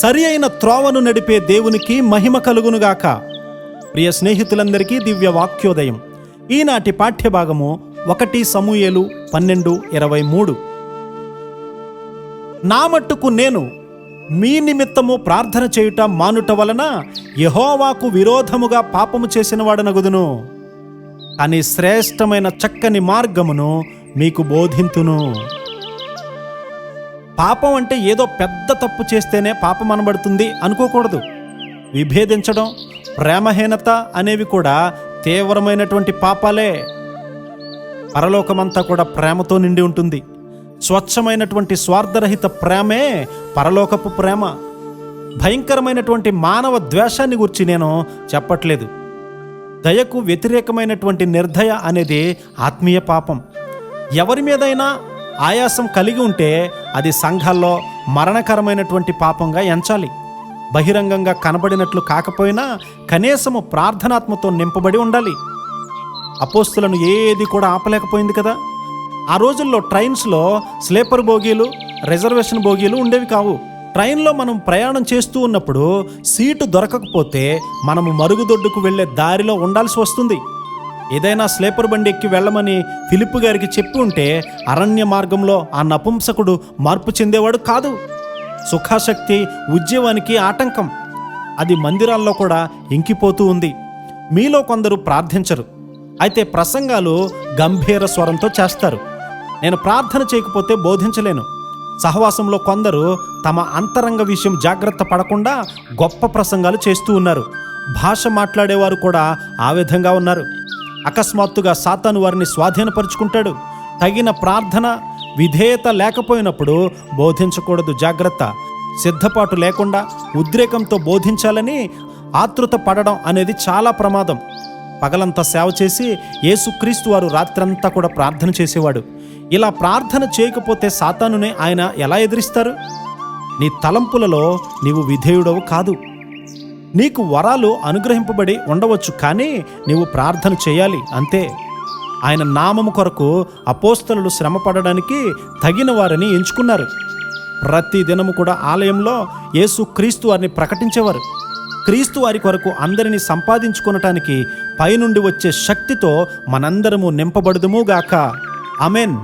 సరి అయిన త్రోవను నడిపే దేవునికి మహిమ కలుగునుగాక. ప్రియ స్నేహితులందరికీ దివ్య వాక్యోదయం. ఈనాటి పాఠ్యభాగము 1 సమూయేలు 12:23. నా మట్టుకు నేను మీ నిమిత్తము ప్రార్థన చేయుట మానుట వలన యెహోవాకు విరోధముగా పాపము చేసిన వాడనగుదును, అని శ్రేష్టమైన చక్కని మార్గమును మీకు బోధింతును. పాపం అంటే ఏదో పెద్ద తప్పు చేస్తేనే పాపం అనబడుతుంది అనుకోకూడదు. విభేదించడం, ప్రేమహీనత అనేవి కూడా తీవ్రమైనటువంటి పాపాలే. పరలోకమంతా కూడా ప్రేమతో నిండి ఉంటుంది. స్వచ్ఛమైనటువంటి స్వార్థరహిత ప్రేమే పరలోకపు ప్రేమ. భయంకరమైనటువంటి మానవ ద్వేషాన్ని గురించి నేను చెప్పట్లేదు. దయకు వ్యతిరేకమైనటువంటి నిర్దయ అనేది ఆత్మీయ పాపం. ఎవరి మీదైనా ఆయాసం కలిగి ఉంటే అది సంఘాల్లో మరణకరమైనటువంటి పాపంగా ఎంచాలి. బహిరంగంగా కనబడినట్లు కాకపోయినా కనీసము ప్రార్థనాత్మతో నింపబడి ఉండాలి. అపోస్తులను ఏది కూడా ఆపలేకపోయింది కదా. ఆ రోజుల్లో ట్రైన్స్లో స్లీపర్ బోగీలు, రిజర్వేషన్ బోగీలు ఉండేవి కావు. ట్రైన్లో మనం ప్రయాణం చేస్తూ ఉన్నప్పుడు సీటు దొరకకపోతే మనము మరుగుదొడ్డుకు వెళ్లే దారిలో ఉండాల్సి వస్తుంది. ఏదైనా స్లీపర్ బండి ఎక్కి వెళ్ళమని ఫిలిప్పు గారికి చెప్పి ఉంటే అరణ్య మార్గంలో ఆ నపుంసకుడు మార్పు చెందేవాడు కాదు. సుఖాశక్తి ఉద్యమానికి ఆటంకం. అది మందిరాల్లో కూడా ఇంకిపోతూ ఉంది. మీలో కొందరు ప్రార్థించరు, అయితే ప్రసంగాలు గంభీర స్వరంతో చేస్తారు. నేను ప్రార్థన చేయకపోతే బోధించలేను. సహవాసంలో కొందరు తమ అంతరంగ విషయం జాగ్రత్త పడకుండా గొప్ప ప్రసంగాలు చేస్తూ ఉన్నారు. భాష మాట్లాడేవారు కూడా ఆ విధంగా ఉన్నారు. అకస్మాత్తుగా సాతాను వారిని స్వాధీనపరుచుకుంటాడు. తగిన ప్రార్థన విధేయత లేకపోయినప్పుడు బోధించకూడదు. జాగ్రత్త. సిద్ధపాటు లేకుండా ఉద్రేకంతో బోధించాలని ఆతృత పడడం అనేది చాలా ప్రమాదం. పగలంతా సేవ చేసి యేసుక్రీస్తు వారు రాత్రంతా కూడా ప్రార్థన చేసేవాడు. ఇలా ప్రార్థన చేయకపోతే సాతానునే ఆయన ఎలా ఎదిరిస్తారు? నీ తలంపులలో నీవు విధేయుడవు కాదు. నీకు వరాలు అనుగ్రహింపబడి ఉండవచ్చు, కానీ నీవు ప్రార్థన చేయాలి అంతే. ఆయన నామము కొరకు అపోస్తలులు శ్రమపడడానికి తగిన వారిని ఎంచుకున్నారు. ప్రతి దినము కూడా ఆలయంలో యేసుక్రీస్తు వారిని ప్రకటించేవారు. క్రీస్తు వారి కొరకు అందరినీ సంపాదించుకొనటానికి పైనుండి వచ్చే శక్తితో మనందరము నింపబడుదుముగాక. ఆమేన్.